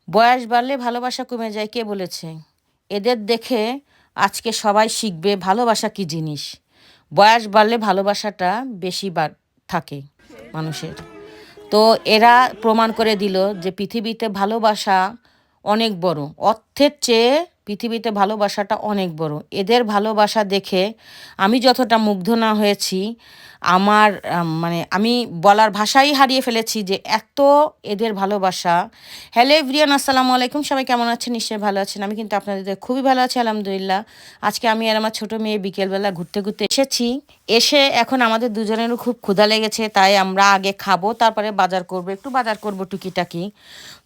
বয়স বাড়লে ভালোবাসা কমে যায় কে বলেছে? এদের দেখে আজকে সবাই শিখবে ভালোবাসা কী জিনিস। বয়স বাড়লে ভালোবাসাটা বেশি থাকে মানুষের। তো এরা প্রমাণ করে দিল যে পৃথিবীতে ভালোবাসা অনেক বড়। অর্থের চেয়ে পৃথিবীতে ভালোবাসাটা অনেক বড়। এদের ভালোবাসা দেখে আমি যতটা মুগ্ধ না হয়েছি, আমার মানে আমি বলার ভাষাই হারিয়ে ফেলেছি যে এত এদের ভালোবাসা। হ্যালো এভরিওয়ান, আসসালামু আলাইকুম। সবাই কেমন আছেন? নিশ্চয়ই ভালো আছেন। আমি কিন্তু আপনাদের খুবই ভালো আছি, আলহামদুলিল্লাহ। আজকে আমি আর আমার ছোটো মেয়ে বিকেলবেলা ঘুরতে ঘুরতে এসেছি। এসে এখন আমাদের দুজনেরও খুব ক্ষুধা লেগেছে, তাই আমরা আগে খাবো, তারপরে বাজার করব, একটু বাজার করব টুকিটাকি।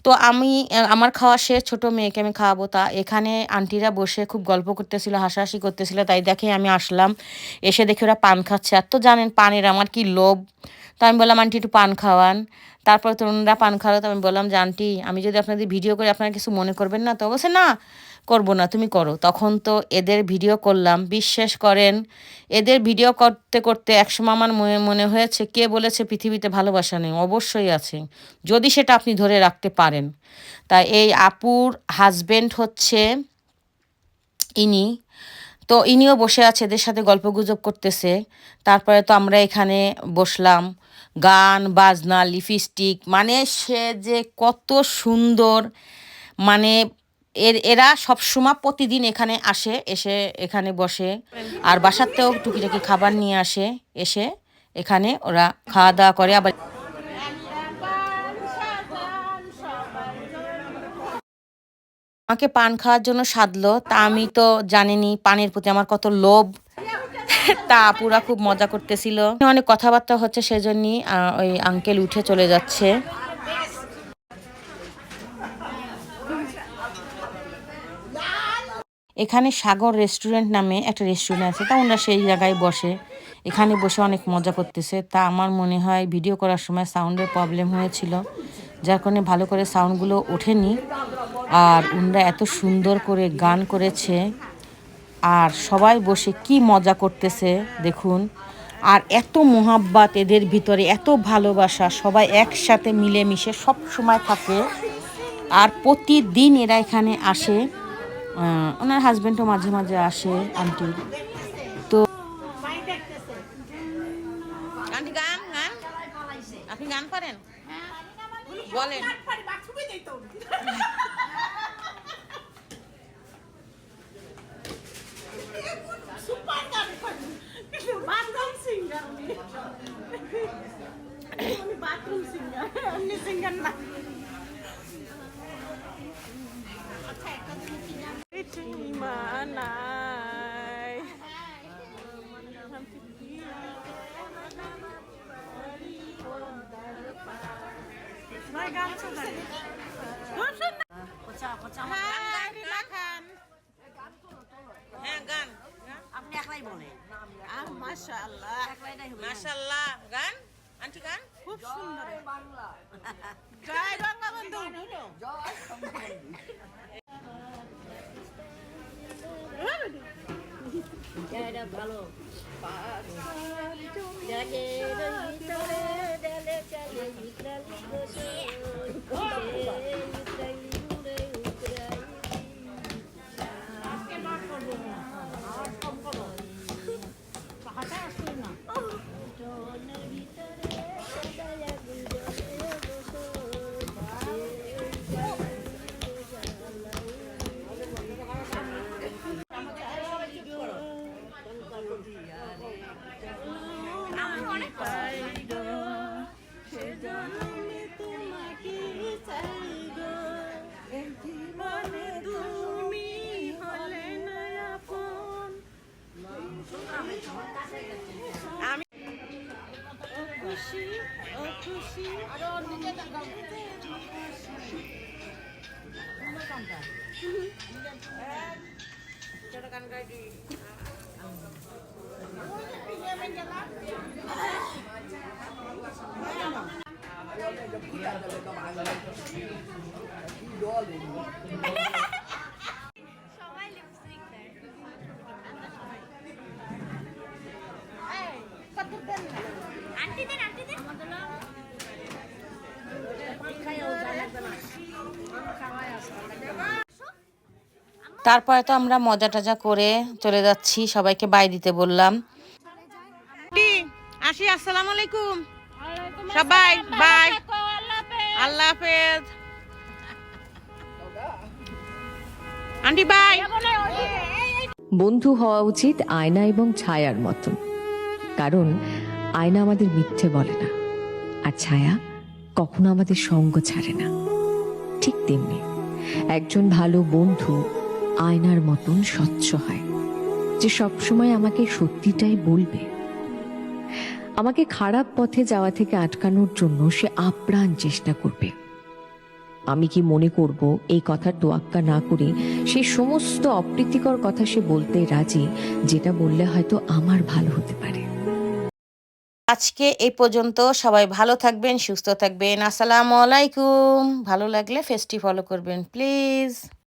তো আমি আমার খাওয়া শেষ, ছোটো মেয়েকে আমি খাওয়াবো। তা এখানে আন্টিরা বসে খুব গল্প করতেছিল, হাসাহাসি করতেছিল, তাই দেখে আমি আসলাম। এসে দেখি ওরা পান খাচ্ছে। আর তো জানেন পানের আমার কি লোভ। তো আমি বললাম আন্টি একটু পান খাওয়ান। তারপর তরুণরা পান খাওয়ালো। তো আমি বললাম যে আন্টি আমি যদি আপনাদের ভিডিও করি আপনারা কিছু মনে করবেন না? তো বলছে না, করবো না, তুমি করো। তখন তো এদের ভিডিও করলাম, বিশ্বাস করেন এদের ভিডিও করতে করতে একসময় আমার মনে মনে হয়েছে কে বলেছে পৃথিবীতে ভালোবাসা নেই? অবশ্যই আছে, যদি সেটা আপনি ধরে রাখতে পারেন। তা এই আপুর হাজবেন্ড হচ্ছে ইনি। তো ইনিও বসে আছে, এদের সাথে গল্পগুজব করতেছে। তারপরে তো আমরা এখানে বসলাম, গান বাজনা লিপস্টিক, মানে সে যে কত সুন্দর। মানে এরা সবসময় প্রতিদিন এখানে আসে, এসে এখানে বসে। আর বাসাতেও টুকিটাকি খাবার নিয়ে আসে, এসে এখানে ওরা খাওয়া দাওয়া করে। আবার আমাকে পান খাওয়ার জন্য সাধলো। তা আমি তো জানিনি পানের প্রতি আমার কত লোভ। তা আপুরা খুব মজা করতেছিল, অনেক কথাবার্তা হচ্ছে, সেজন্যই ওই আঙ্কেল উঠে চলে যাচ্ছে। এখানে সাগর রেস্টুরেন্ট নামে একটা রেস্টুরেন্ট আছে, তা ওনারা সেই জায়গায় বসে, এখানে বসে অনেক মজা করতেছে। তা আমার মনে হয় ভিডিও করার সময় সাউন্ডের প্রবলেম হয়েছিল, যার কারণে ভালো করে সাউন্ডগুলো ওঠেনি। আর ওনারা এত সুন্দর করে গান করেছে, আর সবাই বসে কি মজা করতেছে দেখুন। আর এত মোহাব্বত এদের ভিতরে, এত ভালোবাসা, সবাই একসাথে মিলেমিশে সব সময় থাকে। আর প্রতিদিন এরা এখানে আসে, ওনার হাজব্যান্ডও মাঝে মাঝে আসে আন্টি। তো আন্টি গান গান আপনি গান পারেন? বলেন। বাথরুম সিঙ্গার, উনি বাথরুম সিঙ্গার, এমনি সিঙ্গার না। আপনি একলাই বলেন মাশাআল্লাহ, মাশাআল্লাহ। গান আন্টি গান খুব সুন্দর। জয় বঙ্গবন্ধু, জয় বঙ্গবন্ধু। এটা ভালো তারপরে তো আমরা মজা টজা করে চলে যাচ্ছি, সবাইকে বাই দিতে বললাম। আসি, আসসালামু আলাইকুম সবাই, বাই, আল্লাহ হাফেজ আন্টি, বাই। বন্ধু হওয়া উচিত আয়না এবং ছায়ার মতন, কারণ আয়না আমাদের মিথ্যে বলে না, আর ছায়া কখনো আমাদের সঙ্গ ছাড়ে না। ঠিক তেমনি একজন ভালো বন্ধু আয়নার মতন স্বচ্ছ হয়, যে সবসময় আমাকে সত্যিটাই বলবে। আমাকে খারাপ পথে যাওয়া থেকে আটকানোর জন্য সে আপ্রাণ চেষ্টা করবে। আমি কি মনে করব এই কথার তোয়াক্কা না করে সেই সমস্ত অপ্রীতিকর কথা সে বলতে রাজি, যেটা বললে হয়তো আমার ভালো হতে পারে। আজকে এই পর্যন্ত। সবাই ভালো থাকবেন, সুস্থ থাকবেন। আসসালামু আলাইকুম। ভালো লাগলে পেজটি ফলো করবেন প্লিজ।